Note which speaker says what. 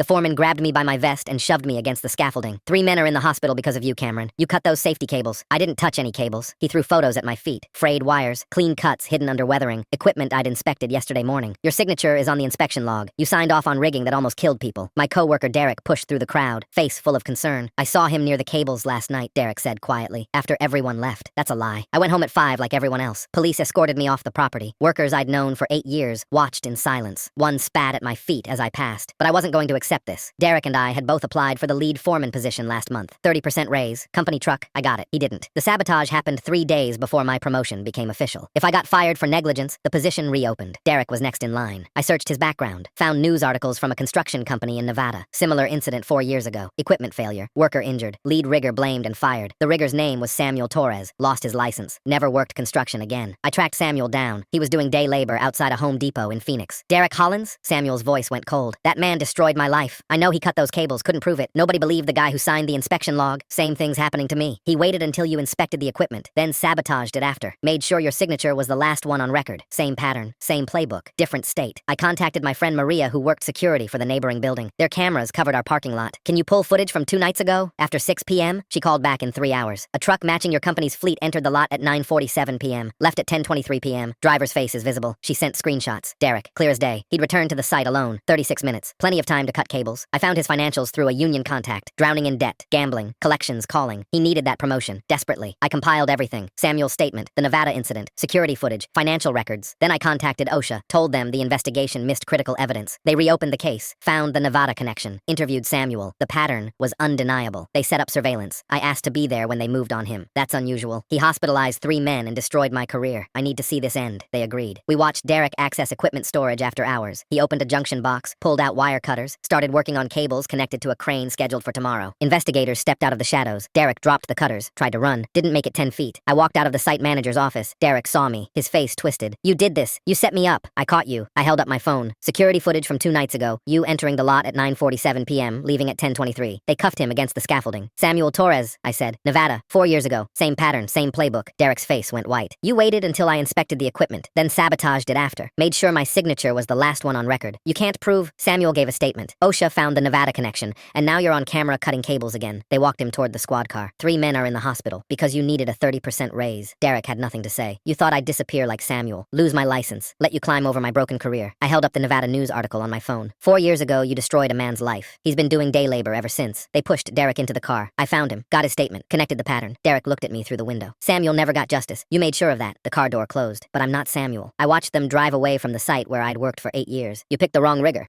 Speaker 1: The foreman grabbed me by my vest and shoved me against the scaffolding. 3 men are in the hospital because of you, Cameron. You cut those safety cables. I didn't touch any cables. He threw photos at my feet. Frayed wires, clean cuts hidden under weathering, equipment I'd inspected yesterday morning. Your signature is on the inspection log. You signed off on rigging that almost killed people. My coworker Derek pushed through the crowd, face full of concern. I saw him near the cables last night, Derek said quietly, after everyone left. That's a lie. I went home at 5 like everyone else. Police escorted me off the property. Workers I'd known for 8 years watched in silence. One spat at my feet as I passed, but I wasn't going to accept this. Derek and I had both applied for the lead foreman position last month. 30% raise, company truck, I got it. He didn't. The sabotage happened 3 days before my promotion became official. If I got fired for negligence, the position reopened. Derek was next in line. I searched his background, found news articles from a construction company in Nevada. Similar incident 4 years ago. Equipment failure, worker injured, lead rigger blamed and fired. The rigger's name was Samuel Torres, lost his license, never worked construction again. I tracked Samuel down. He was doing day labor outside a Home Depot in Phoenix. Derek Hollins? Samuel's voice went cold. That man destroyed my life. I know he cut those cables, couldn't prove it. Nobody believed the guy who signed the inspection log. Same thing's happening to me. He waited until you inspected the equipment, then sabotaged it after. Made sure your signature was the last one on record. Same pattern, same playbook, different state. I contacted my friend Maria who worked security for the neighboring building. Their cameras covered our parking lot. Can you pull footage from 2 nights ago? After 6 p.m.? She called back in 3 hours. A truck matching your company's fleet entered the lot at 9:47 p.m., left at 10:23 p.m. Driver's face is visible. She sent screenshots. Derek, clear as day. He'd returned to the site alone. 36 minutes. Plenty of time to cut cables. I found his financials through a union contact. Drowning in debt, gambling, collections calling. He needed that promotion, desperately. I compiled everything. Samuel's statement, the Nevada incident, security footage, financial records. Then I contacted OSHA, told them the investigation missed critical evidence. They reopened the case, found the Nevada connection, interviewed Samuel. The pattern was undeniable. They set up surveillance. I asked to be there when they moved on him. That's unusual. He hospitalized 3 men and destroyed my career. I need to see this end. They agreed. We watched Derek access equipment storage after hours. He opened a junction box, pulled out wire cutters, started working on cables connected to a crane scheduled for tomorrow. Investigators stepped out of the shadows. Derek dropped the cutters, tried to run, didn't make it 10 feet. I walked out of the site manager's office. Derek saw me, his face twisted. You did this. You set me up. I caught you. I held up my phone. Security footage from 2 nights ago. You entering the lot at 9:47 p.m., leaving at 10:23. They cuffed him against the scaffolding. Samuel Torres, I said. Nevada, 4 years ago. Same pattern, same playbook. Derek's face went white. You waited until I inspected the equipment, then sabotaged it after. Made sure my signature was the last one on record. You can't prove. Samuel gave a statement. OSHA found the Nevada connection, and now you're on camera cutting cables again. They walked him toward the squad car. 3 men are in the hospital because you needed a 30% raise. Derek had nothing to say. You thought I'd disappear like Samuel, lose my license, let you climb over my broken career. I held up the Nevada news article on my phone. 4 years ago, you destroyed a man's life. He's been doing day labor ever since. They pushed Derek into the car. I found him, got his statement, connected the pattern. Derek looked at me through the window. Samuel never got justice. You made sure of that. The car door closed. But I'm not Samuel. I watched them drive away from the site where I'd worked for 8 years. You picked the wrong rigger.